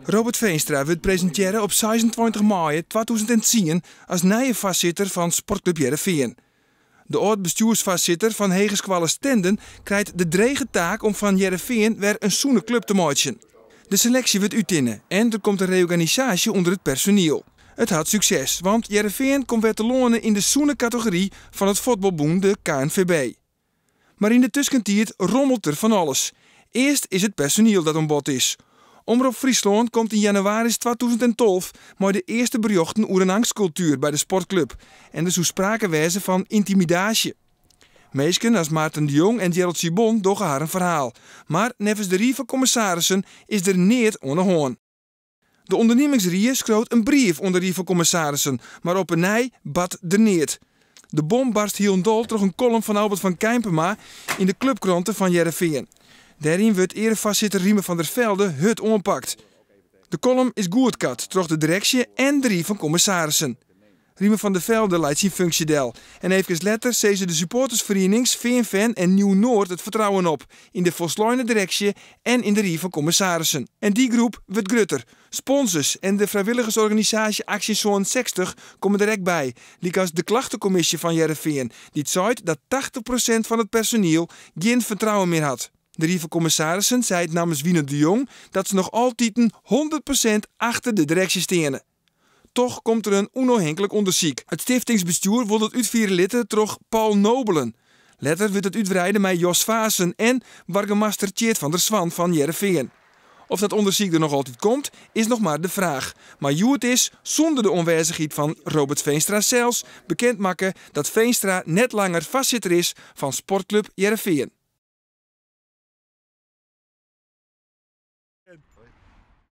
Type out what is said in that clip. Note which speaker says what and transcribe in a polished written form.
Speaker 1: Robert Veenstra wordt presenteren op 26 mei 2010 als nieuwe voorzitter van Sportclub Heerenveen. De oud-bestuursvoorzitter van Hegesqualle Stenden krijgt de drege taak om van Heerenveen weer een zoene club te maken. De selectie wordt uitinnen en er komt een reorganisatie onder het personeel. Het had succes, want Heerenveen komt weer te lonen in de zoene categorie van het voetbalboom de KNVB. Maar in de tussentijd rommelt er van alles. Eerst is het personeel dat aan bod is. Omroep Friesland komt in januari 2012 met de eerste berichten over een angstcultuur bij de sportclub. En er zou sprake wezen van intimidatie. Meesken als Maarten de Jong en Gerald Sibon doggen haar een verhaal. Maar nevens de rie van commissarissen is er neert onderhoorn. De ondernemingsrie schroot een brief onder rie van commissarissen, maar op een nij bad er neert. De bom barst hielendal door een column van Albert van Kijmpema in de clubkranten van Heerenveen. Daarin wordt erevoorzitter Riemer van der Velde het onpakt. De column is goedkat, troch de directie en de rie van commissarissen. Riemer van der Velde leidt zijn functie del. En even later zezen de supportersverenigings VNV en Nieuw-Noord het vertrouwen op. In de volsluine directie en in de rie van commissarissen. En die groep wordt grutter. Sponsors en de vrijwilligersorganisatie Actie Zoon 60 komen direct bij. Liek als de klachtencommissie van Heerenveen. Die zei dat 80% van het personeel geen vertrouwen meer had. De rie van commissarissen zei namens Wiener de Jong dat ze nog altijd 100% achter de directie stenen. Toch komt er een onafhankelijk onderzoek. Het stiftingsbestuur wil het uitvieren litten door Paul Nobelen. Later wordt het uitbreiden met Jos Vaassen en burgemeester Tjeerd van der Swan van Heerenveen. Of dat onderzoek er nog altijd komt, is nog maar de vraag. Maar hoe het is, zonder de onwijzigheid van Robert Veenstra zelfs, bekendmaken dat Veenstra net langer voorzitter is van Sportclub Heerenveen.